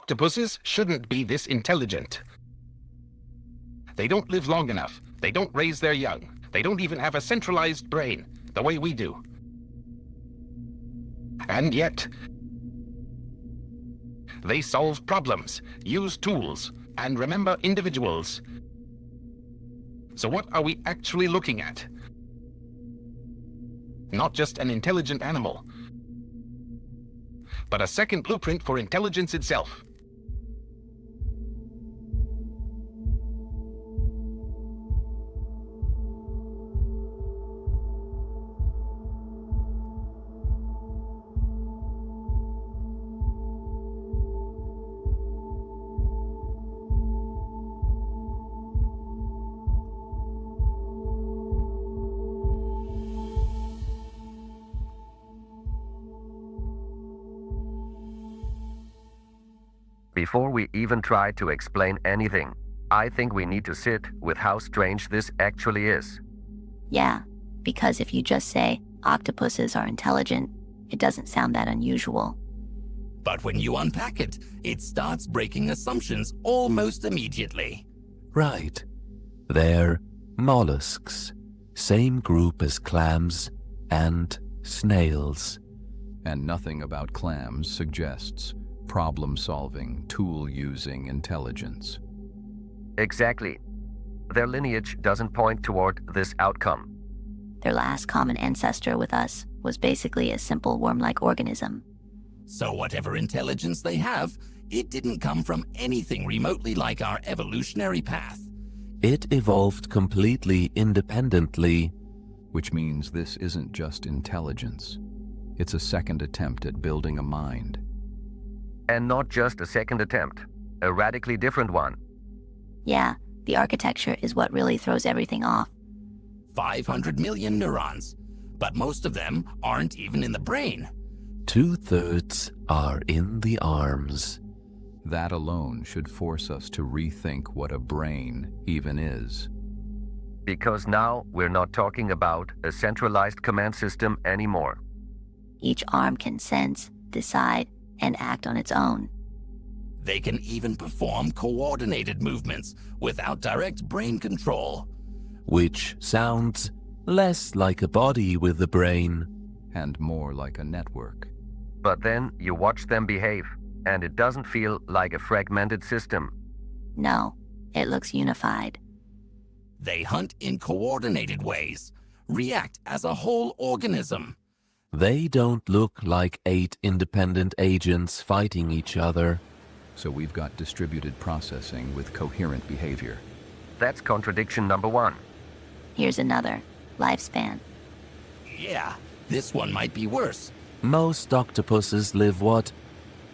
Octopuses shouldn't be this intelligent. They don't live long enough. They don't raise their young. They don't even have a centralized brain, the way we do. And yet, they solve problems, use tools, and remember individuals. So what are we actually looking at? Not just an intelligent animal, but a second blueprint for intelligence itself. Before we even try to explain anything, I think we need to sit with how strange this actually is. Yeah, because if you just say octopuses are intelligent, it doesn't sound that unusual. But when you unpack it, it starts breaking assumptions almost immediately. Right. They're mollusks, same group as clams and snails. And nothing about clams suggests problem-solving, tool-using intelligence. Exactly. Their lineage doesn't point toward this outcome. Their last common ancestor with us was basically a simple worm-like organism. So whatever intelligence they have, it didn't come from anything remotely like our evolutionary path. It evolved completely independently. Which means this isn't just intelligence. It's a second attempt at building a mind. And not just a second attempt, a radically different one. Yeah, the architecture is what really throws everything off. 500 million neurons, but most of them aren't even in the brain. 2/3 are in the arms. That alone should force us to rethink what a brain even is. Because now we're not talking about a centralized command system anymore. Each arm can sense, decide, and act on its own. They can even perform coordinated movements without direct brain control. Which sounds less like a body with a brain. And more like a network. But then you watch them behave, and it doesn't feel like a fragmented system. No, it looks unified. They hunt in coordinated ways, react as a whole organism. They don't look like 8 independent agents fighting each other. So we've got distributed processing with coherent behavior. That's contradiction number 1. Here's another. Lifespan. Yeah, this one might be worse. Most octopuses live what?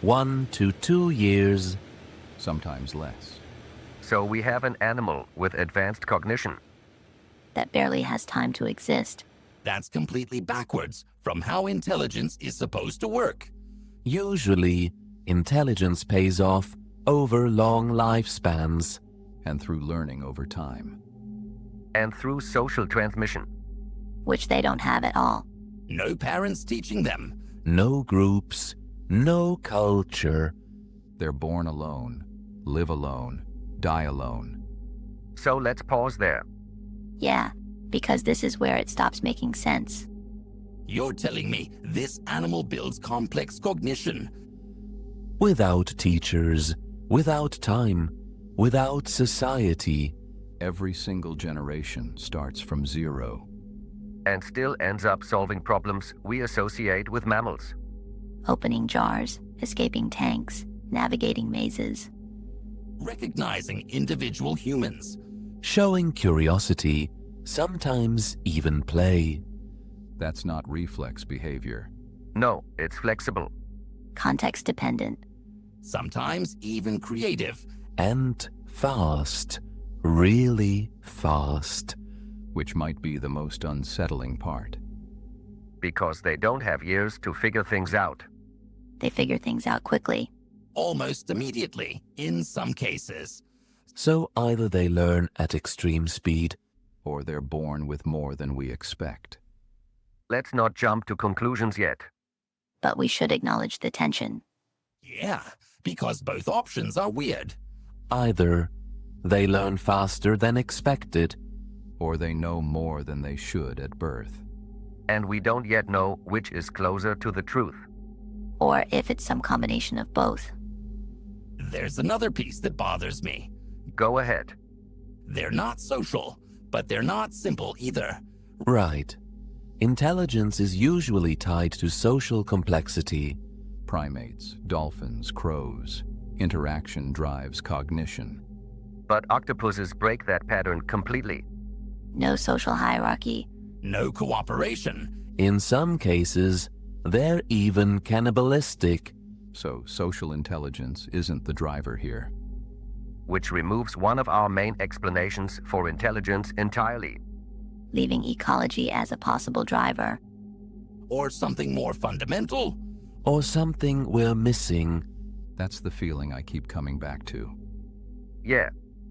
1 to 2 years. Sometimes less. So we have an animal with advanced cognition. That barely has time to exist. That's completely backwards from how intelligence is supposed to work. Usually, intelligence pays off over long lifespans. And through learning over time. And through social transmission. Which they don't have at all. No parents teaching them. No groups, no culture. They're born alone, live alone, die alone. So let's pause there. Yeah, because this is where it stops making sense. You're telling me this animal builds complex cognition? Without teachers, without time, without society. Every single generation starts from 0. And still ends up solving problems we associate with mammals. Opening jars, escaping tanks, navigating mazes. Recognizing individual humans. Showing curiosity, sometimes even play. That's not reflex behavior. No, it's flexible. Context dependent. Sometimes even creative. And fast. Really fast. Which might be the most unsettling part. Because they don't have years to figure things out. They figure things out quickly. Almost immediately, in some cases. So either they learn at extreme speed, or they're born with more than we expect. Let's not jump to conclusions yet. But we should acknowledge the tension. Yeah, because both options are weird. Either they learn faster than expected, Or they know more than they should at birth. And we don't yet know which is closer to the truth. or if it's some combination of both. There's another piece that bothers me. Go ahead. They're not social, but they're not simple either. right. Intelligence is usually tied to social complexity. Primates, dolphins, crows. Interaction drives cognition. But octopuses break that pattern completely. No social hierarchy. No cooperation. In some cases, they're even cannibalistic. So social intelligence isn't the driver here. Which removes one of our main explanations for intelligence entirely. Leaving ecology as a possible driver. Or something more fundamental. Or something we're missing. That's the feeling I keep coming back to. Yeah,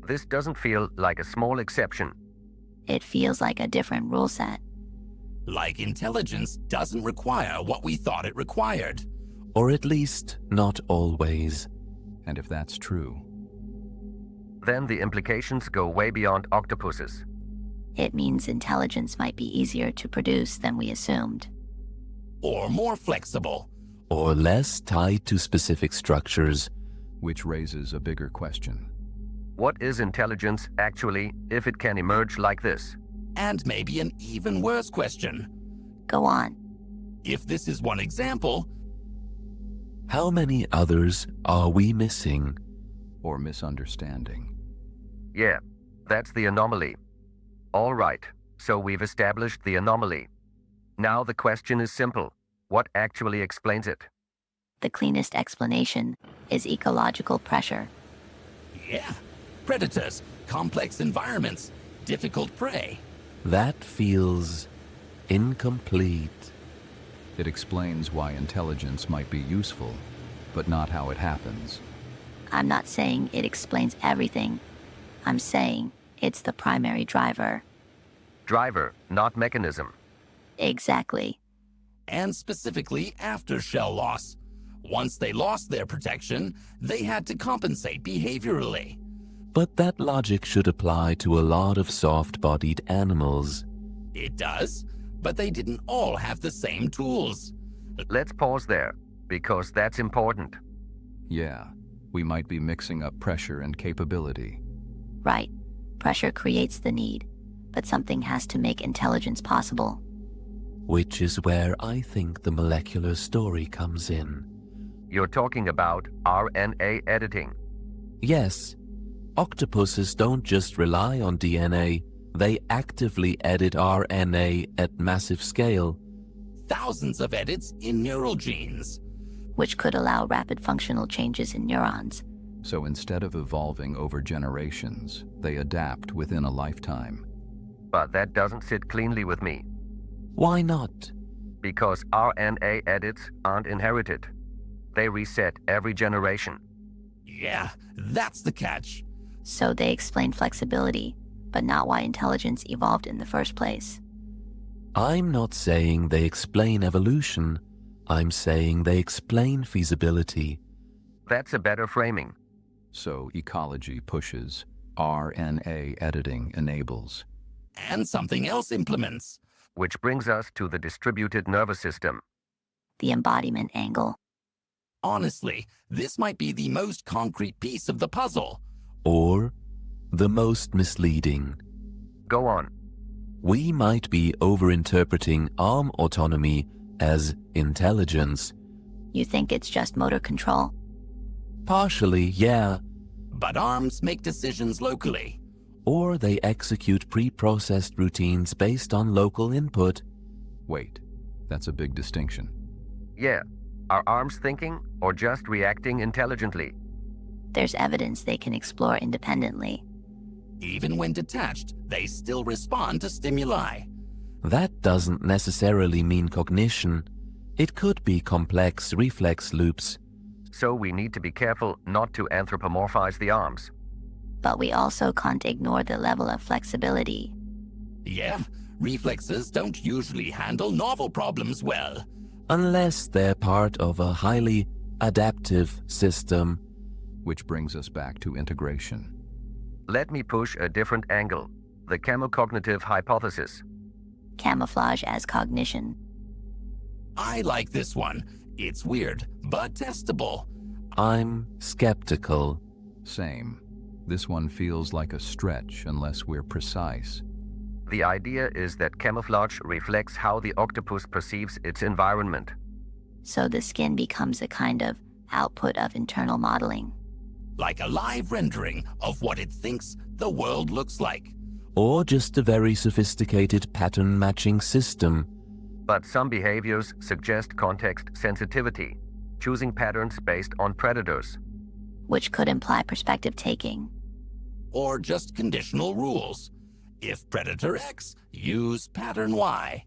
this doesn't feel like a small exception. It feels like a different rule set. Like intelligence doesn't require what we thought it required. Or at least not always. And if that's true, Then the implications go way beyond octopuses. It means intelligence might be easier to produce than we assumed. Or more flexible. Or less tied to specific structures. which raises a bigger question. What is intelligence actually if it can emerge like this? And maybe an even worse question. Go on. If this is one example, How many others are we missing? Or misunderstanding. Yeah, that's the anomaly. All right, so we've established the anomaly. Now the question is simple. What actually explains it? The cleanest explanation is ecological pressure. yeah, predators, complex environments, difficult prey. That feels incomplete. It explains why intelligence might be useful, but not how it happens. I'm not saying it explains everything. I'm saying it's the primary driver. Driver, not mechanism. Exactly. And specifically after shell loss. Once they lost their protection, they had to compensate behaviorally. But that logic should apply to a lot of soft-bodied animals. It does, but they didn't all have the same tools. Let's pause there, because that's important. Yeah, we might be mixing up pressure and capability. Right. Pressure creates the need, but something has to make intelligence possible. Which is where I think the molecular story comes in. You're talking about RNA editing. Yes, octopuses don't just rely on DNA, they actively edit RNA at massive scale. Thousands of edits in neural genes. Which could allow rapid functional changes in neurons. So instead of evolving over generations, they adapt within a lifetime. But that doesn't sit cleanly with me, Why not? because RNA edits aren't inherited. They reset every generation. Yeah, that's the catch. So they explain flexibility, but not why intelligence evolved in the first place. I'm not saying they explain evolution. I'm saying they explain feasibility. That's a better framing. So ecology pushes, RNA editing enables. And something else implements. Which brings us to the distributed nervous system. The embodiment angle. Honestly, this might be the most concrete piece of the puzzle. Or the most misleading. Go on. We might be overinterpreting arm autonomy as intelligence. You think it's just motor control? Partially, yeah. But arms make decisions locally. Or they execute pre-processed routines based on local input. Wait, that's a big distinction. Yeah. Are arms thinking or just reacting intelligently? There's evidence they can explore independently. Even when detached, they still respond to stimuli. That doesn't necessarily mean cognition. It could be complex reflex loops. So we need to be careful not to anthropomorphize the arms. But we also can't ignore the level of flexibility. Yeah, reflexes don't usually handle novel problems well. Unless they're part of a highly adaptive system which brings us back to integration. Let me push a different angle. The chemocognitive hypothesis. Camouflage as cognition. I like this one. It's weird, but testable. I'm skeptical. Same. This one feels like a stretch unless we're precise. The idea is that camouflage reflects how the octopus perceives its environment. So the skin becomes a kind of output of internal modeling. Like a live rendering of what it thinks the world looks like. Or just a very sophisticated pattern matching system. But some behaviors suggest context sensitivity, choosing patterns based on predators. Which could imply perspective taking. Or just conditional rules. If predator X, use pattern Y.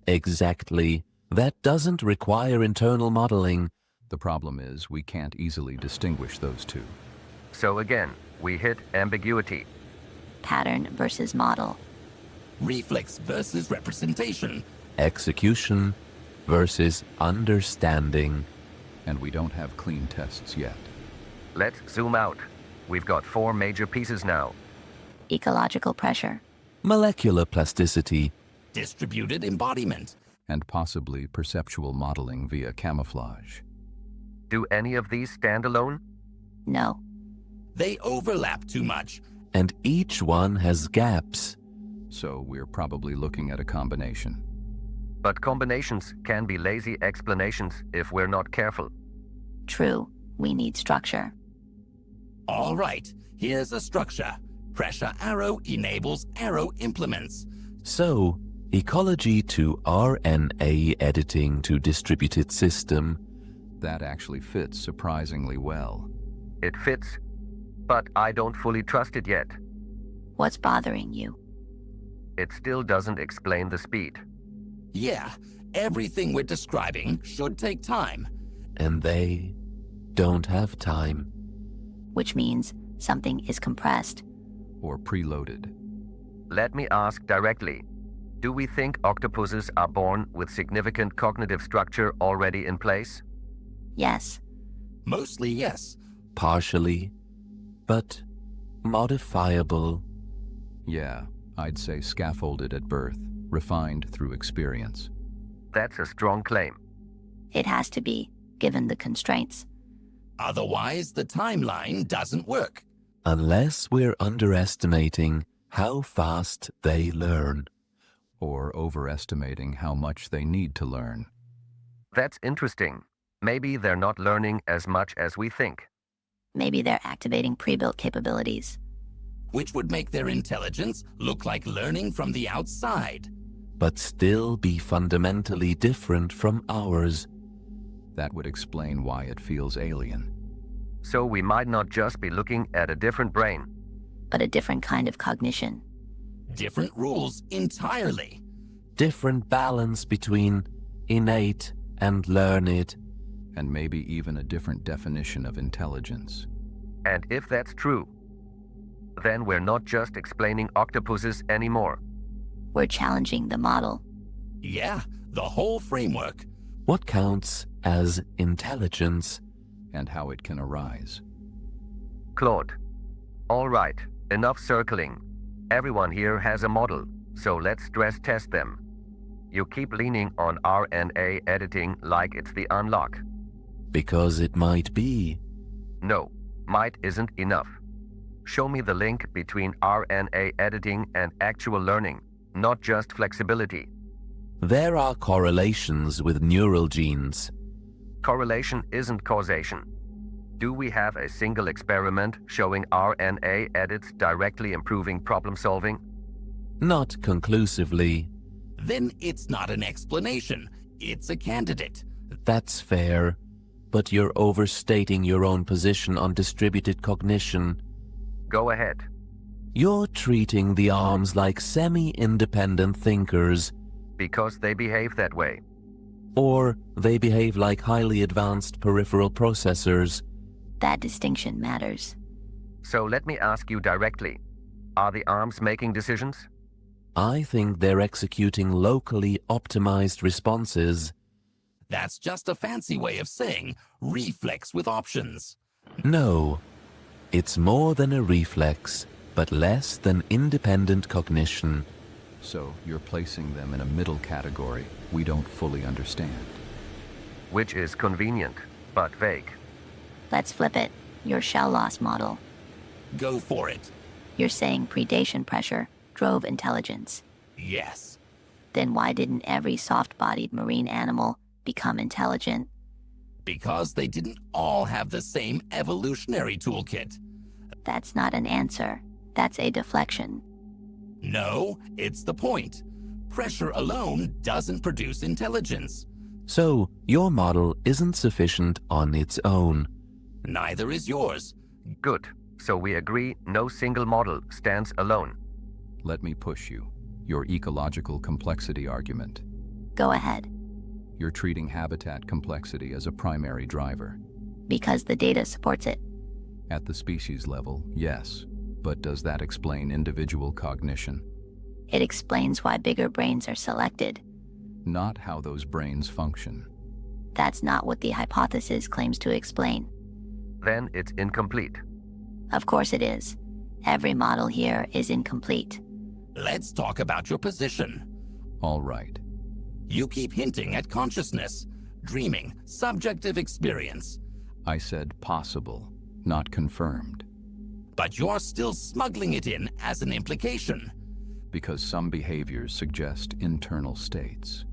Exactly. That doesn't require internal modeling. The problem is we can't easily distinguish those two. So again, we hit ambiguity. Pattern versus model. Reflex versus representation. Execution versus understanding. And we don't have clean tests yet. Let's zoom out. We've got 4 major pieces now. Ecological pressure. Molecular plasticity. Distributed embodiment. And possibly perceptual modeling via camouflage. Do any of these stand alone? No. They overlap too much. And each one has gaps. So we're probably looking at a combination. But combinations can be lazy explanations if we're not careful. True. We need structure. All right, here's a structure. Pressure arrow enables arrow implements. So, ecology to RNA editing to distributed system. That actually fits surprisingly well. It fits, but I don't fully trust it yet. What's bothering you? It still doesn't explain the speed. Yeah, everything we're describing should take time. And they don't have time. Which means something is compressed. Or preloaded. Let me ask directly. Do we think octopuses are born with significant cognitive structure already in place? Yes. Mostly yes. Partially, but modifiable. Yeah, I'd say scaffolded at birth, refined through experience. That's a strong claim. It has to be, given the constraints. Otherwise, the timeline doesn't work. Unless we're underestimating how fast they learn. Or overestimating how much they need to learn. That's interesting. Maybe they're not learning as much as we think. Maybe they're activating pre-built capabilities. Which would make their intelligence look like learning from the outside. But still be fundamentally different from ours. That would explain why it feels alien. So we might not just be looking at a different brain. But a different kind of cognition. Different rules entirely. Different balance between innate and learned. And maybe even a different definition of intelligence. And if that's true, then we're not just explaining octopuses anymore. We're challenging the model. Yeah, the whole framework. What counts as intelligence? And how it can arise. Claude. All right, enough circling. Everyone here has a model, so let's stress test them. You keep leaning on RNA editing like it's the unlock. Because it might be. No, might isn't enough. Show me the link between RNA editing and actual learning, not just flexibility. There are correlations with neural genes. Correlation isn't causation. Do we have a single experiment showing RNA edits directly improving problem solving? Not conclusively. Then it's not an explanation. It's a candidate. That's fair. But you're overstating your own position on distributed cognition. Go ahead. You're treating the arms like semi-independent thinkers. Because they behave that way. Or they behave like highly advanced peripheral processors. That distinction matters. So let me ask you directly. Are the arms making decisions? I think they're executing locally optimized responses. That's just a fancy way of saying reflex with options. No, it's more than a reflex, but less than independent cognition. So you're placing them in a middle category we don't fully understand. Which is convenient, but vague. Let's flip it. Your shell loss model. Go for it. You're saying predation pressure drove intelligence. Yes. Then why didn't every soft-bodied marine animal become intelligent? Because they didn't all have the same evolutionary toolkit. That's not an answer. That's a deflection. No, it's the point. Pressure alone doesn't produce intelligence. So your model isn't sufficient on its own. Neither is yours. Good. So we agree no single model stands alone. Let me push you. Your ecological complexity argument. Go ahead. You're treating habitat complexity as a primary driver. Because the data supports it. At the species level, yes. But does that explain individual cognition? It explains why bigger brains are selected. Not how those brains function. That's not what the hypothesis claims to explain. Then it's incomplete. Of course it is. Every model here is incomplete. Let's talk about your position. All right. You keep hinting at consciousness, dreaming, subjective experience. I said possible, not confirmed. But you're still smuggling it in as an implication. Because some behaviors suggest internal states.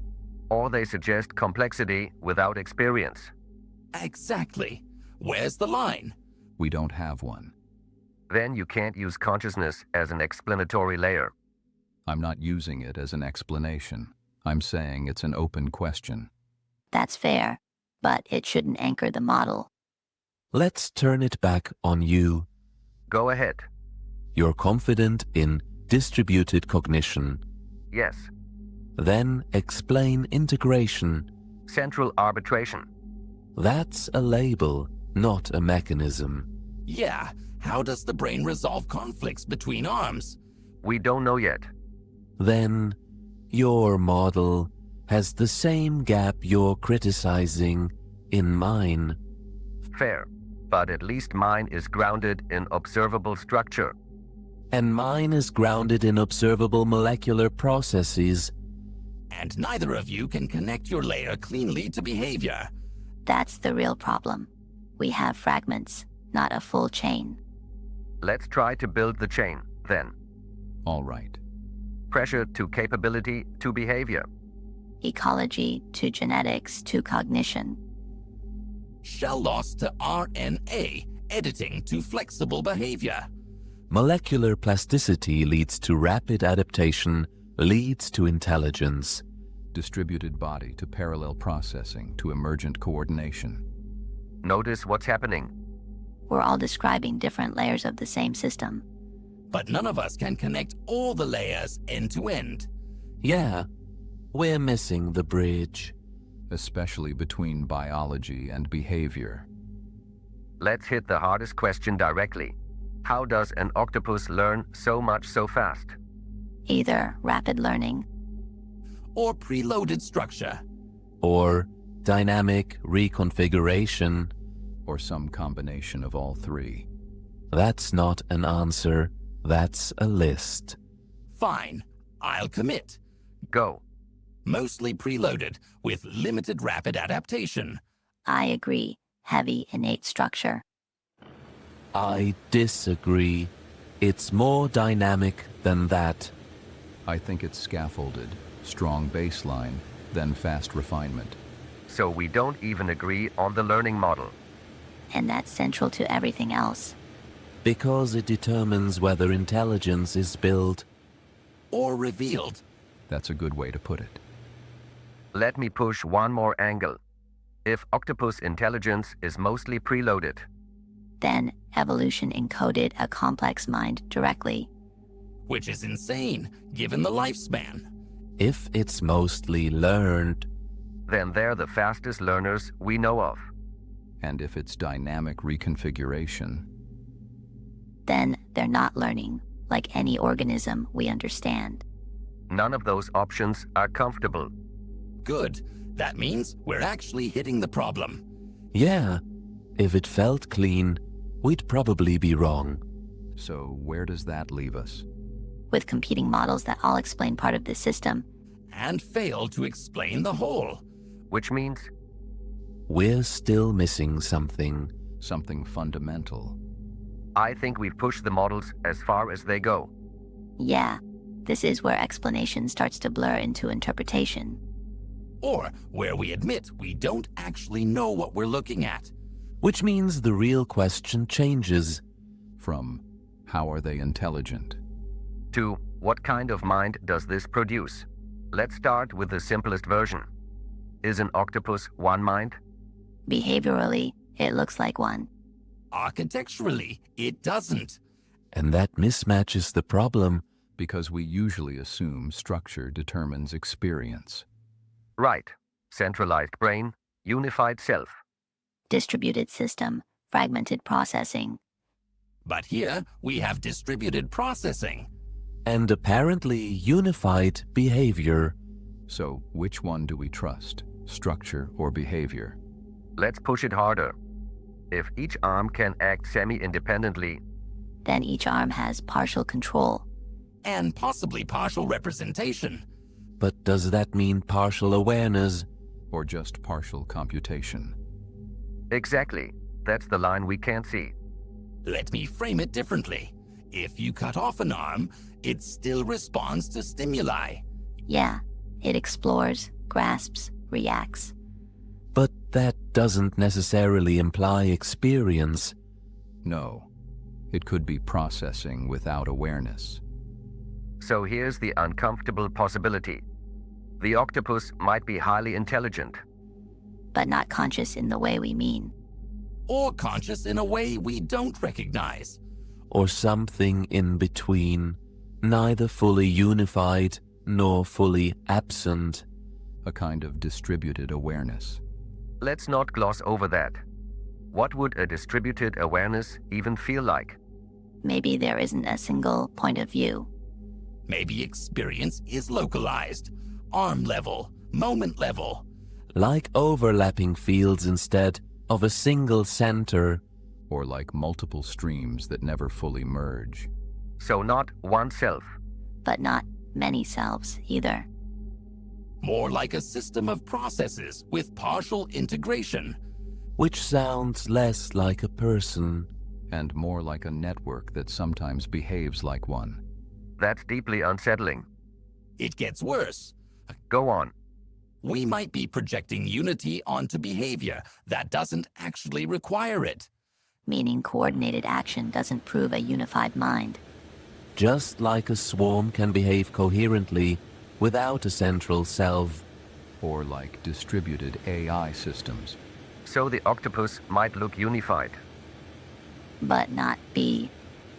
Or they suggest complexity without experience. Exactly. Where's the line? We don't have one. Then you can't use consciousness as an explanatory layer. I'm not using it as an explanation. I'm saying it's an open question. That's fair, but it shouldn't anchor the model. Let's turn it back on you. Go ahead. You're confident in distributed cognition. Yes. Then explain integration. Central arbitration. That's a label, not a mechanism. Yeah, how does the brain resolve conflicts between arms? We don't know yet. Then your model has the same gap you're criticizing in mine. Fair. But at least mine is grounded in observable structure. And mine is grounded in observable molecular processes. And neither of you can connect your layer cleanly to behavior. That's the real problem. We have fragments, not a full chain. Let's try to build the chain, then. All right. Pressure to capability to behavior. Ecology to genetics to cognition. Shell loss to RNA, editing to flexible behavior. Molecular plasticity leads to rapid adaptation, leads to intelligence. Distributed body to parallel processing to emergent coordination. Notice what's happening. We're all describing different layers of the same system. But none of us can connect all the layers end to end. Yeah, we're missing the bridge. Especially between biology and behavior. Let's hit the hardest question directly. How does an octopus learn so much so fast? Either rapid learning, Or preloaded structure. Or dynamic reconfiguration. Or some combination of all three. That's not an answer, that's a list. Fine, I'll commit. Go. Mostly preloaded, with limited rapid adaptation. I agree, heavy innate structure. I disagree. It's more dynamic than that. I think it's scaffolded, strong baseline, then fast refinement. So we don't even agree on the learning model. And that's central to everything else. Because it determines whether intelligence is built. Or revealed. That's a good way to put it. Let me push one more angle. If octopus intelligence is mostly preloaded, Then evolution encoded a complex mind directly. Which is insane, given the lifespan. If it's mostly learned, then they're the fastest learners we know of. And if it's dynamic reconfiguration, Then they're not learning, like any organism we understand. None of those options are comfortable. Good. That means we're actually hitting the problem. yeah, if it felt clean, we'd probably be wrong. So where does that leave us? With competing models that all explain part of the system, And fail to explain the whole. Which means We're still missing something. Something fundamental. I think we've pushed the models as far as they go. yeah, this is where explanation starts to blur into interpretation. Or where we admit we don't actually know what we're looking at. Which means the real question changes. From how are they intelligent? To what kind of mind does this produce? Let's start with the simplest version. Is an octopus one mind? Behaviorally, it looks like one. Architecturally, it doesn't. And that mismatch is the problem. Because we usually assume structure determines experience. Right. Centralized brain, unified self. Distributed system, fragmented processing. But here we have distributed processing. And apparently unified behavior. So which one do we trust? Structure or behavior? Let's push it harder. If each arm can act semi-independently, Then each arm has partial control. And possibly partial representation. But does that mean partial awareness? Or just partial computation? exactly, that's the line we can't see. Let me frame it differently. If you cut off an arm, it still responds to stimuli. Yeah, it explores, grasps, reacts. But that doesn't necessarily imply experience. No. It could be processing without awareness. So here's the uncomfortable possibility. The octopus might be highly intelligent, But not conscious in the way we mean. Or conscious in a way we don't recognize. Or something in between, neither fully unified nor fully absent. A kind of distributed awareness. Let's not gloss over that. What would a distributed awareness even feel like? Maybe there isn't a single point of view. Maybe experience is localized, arm level, moment level. Like overlapping fields instead of a single center. Or like multiple streams that never fully merge. So not one self. But not many selves either. More like a system of processes with partial integration. Which sounds less like a person. And more like a network that sometimes behaves like one. That's deeply unsettling. It gets worse. Go on. We might be projecting unity onto behavior that doesn't actually require it. Meaning coordinated action doesn't prove a unified mind. Just like a swarm can behave coherently without a central self. Or like distributed AI systems. So the octopus might look unified. But not be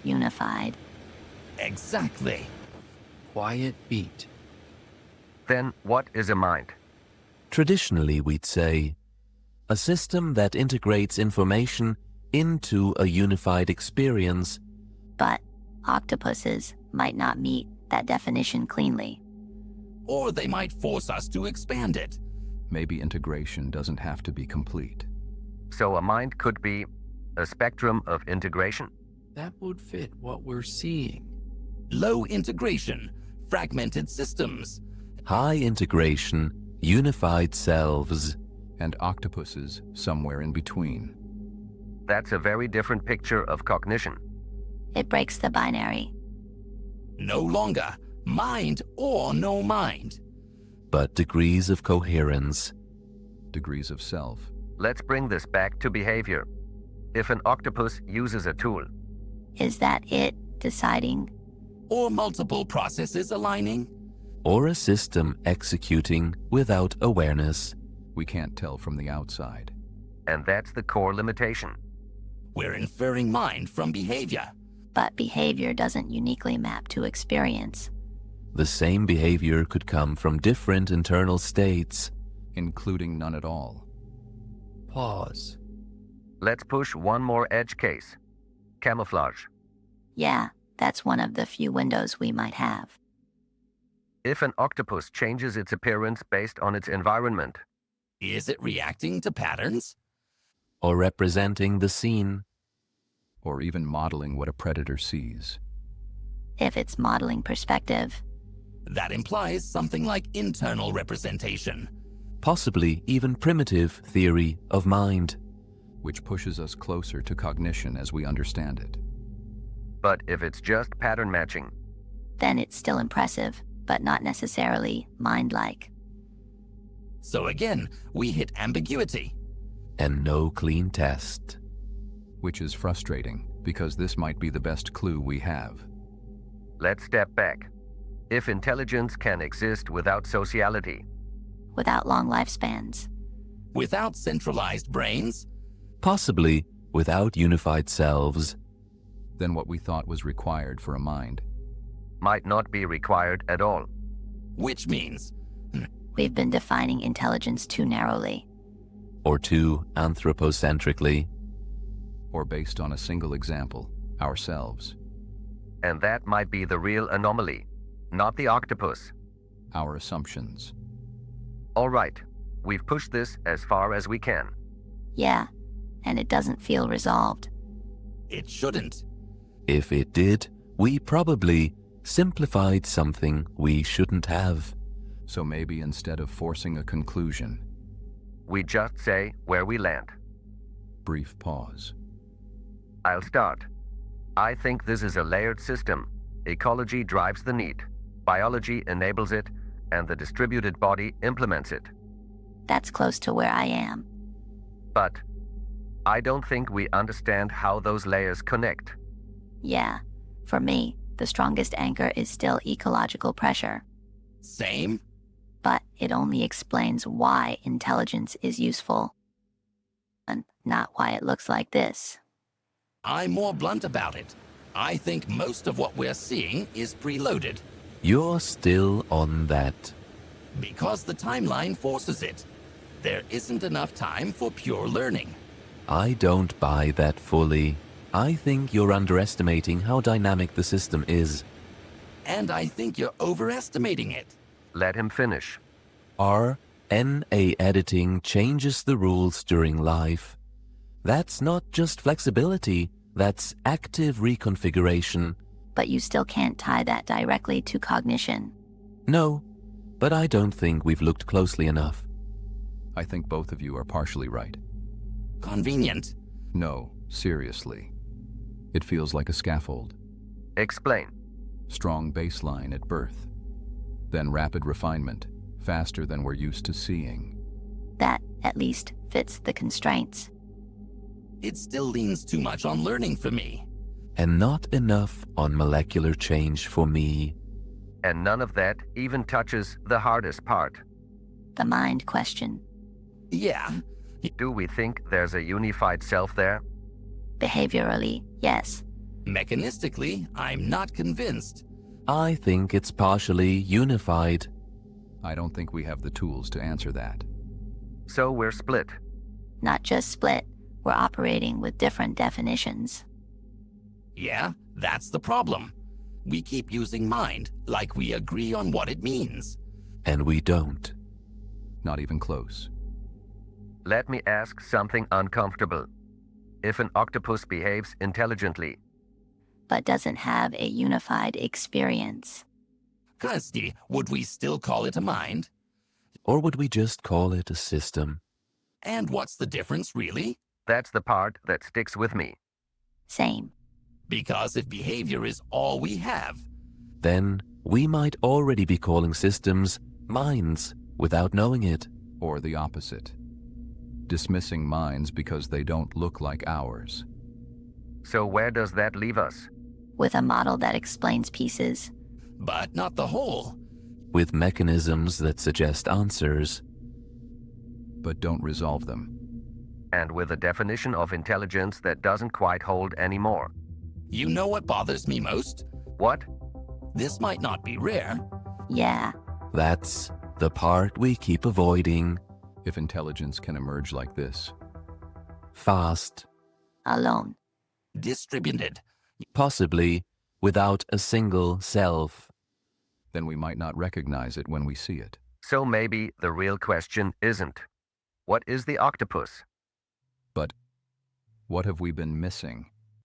unified. Exactly. Quiet beat. Then what is a mind? Traditionally, we'd say, a system that integrates information into a unified experience. But octopuses might not meet that definition cleanly. Or they might force us to expand it. Maybe integration doesn't have to be complete. So a mind could be a spectrum of integration? That would fit what we're seeing. Low integration, fragmented systems. High integration, unified selves. And octopuses somewhere in between. That's a very different picture of cognition. It breaks the binary. No longer mind or no mind. But degrees of coherence. Degrees of self. Let's bring this back to behavior. If an octopus uses a tool, Is that it deciding? Or multiple processes aligning. Or a system executing without awareness. We can't tell from the outside. and that's the core limitation. We're inferring mind from behavior. But behavior doesn't uniquely map to experience. The same behavior could come from different internal states. Including none at all. Pause. Let's push one more edge case. Camouflage. Yeah, that's one of the few windows we might have. If an octopus changes its appearance based on its environment, Is it reacting to patterns? Or representing the scene. or even modeling what a predator sees. If it's modeling perspective, That implies something like internal representation. Possibly even primitive theory of mind. Which pushes us closer to cognition as we understand it. But if it's just pattern matching, then it's still impressive, but not necessarily mind-like. So again, we hit ambiguity. And no clean test. Which is frustrating, because this might be the best clue we have. let's step back. If intelligence can exist without sociality, Without long lifespans, Without centralized brains, Possibly without unified selves. Then what we thought was required for a mind. might not be required at all. which means we've been defining intelligence too narrowly. Or too anthropocentrically. Or based on a single example, ourselves, And that might be the real anomaly, not the octopus. our assumptions. All right, we've pushed this as far as we can. Yeah, and it doesn't feel resolved. it shouldn't. If it did, we probably simplified something we shouldn't have. So maybe instead of forcing a conclusion, We just say where we land. brief pause. I'll start. I think this is a layered system. Ecology drives the need, biology enables it, and the distributed body implements it. That's close to where I am. But I don't think we understand how those layers connect. Yeah, for me, the strongest anchor is still ecological pressure, Same? but it only explains why intelligence is useful, and not why it looks like this. I'm more blunt about it. I think most of what we're seeing is preloaded You're still on that. because the timeline forces it. There isn't enough time for pure learning. I don't buy that fully. I think you're underestimating how dynamic the system is. And I think you're overestimating it. Let him finish. RNA editing changes the rules during life. That's not just flexibility, that's active reconfiguration. But you still can't tie that directly to cognition. No, but I don't think we've looked closely enough. I think both of you are partially right. Convenient. No, seriously. It feels like a scaffold. Explain. Strong baseline at birth. Then rapid refinement, faster than we're used to seeing. That, at least, fits the constraints. It still leans too much on learning for me. And not enough on molecular change for me. And none of that even touches the hardest part. The mind question. Yeah, Do we think there's a unified self there? Behaviorally, yes. mechanistically, I'm not convinced. I think it's partially unified. I don't think we have the tools to answer that. So we're split. Not just split, we're operating with different definitions. Yeah, that's the problem. We keep using mind like we agree on what it means. And we don't. Not even close. Let me ask something uncomfortable. If an octopus behaves intelligently, But doesn't have a unified experience. Kirsty, would we still call it a mind? Or would we just call it a system? And what's the difference, really? that's the part that sticks with me. Same. Because if behavior is all we have, Then we might already be calling systems minds without knowing it. Or the opposite. Dismissing minds because they don't look like ours. So where does that leave us? With a model that explains pieces. but not the whole. With mechanisms that suggest answers. But don't resolve them. And with a definition of intelligence that doesn't quite hold anymore. You know what bothers me most? What? This might not be rare. Yeah, That's the part we keep avoiding. If intelligence can emerge like this, Fast, alone. Distributed. possibly without a single self. then we might not recognize it when we see it. So maybe the real question isn't, what is the octopus? But what have we been missing?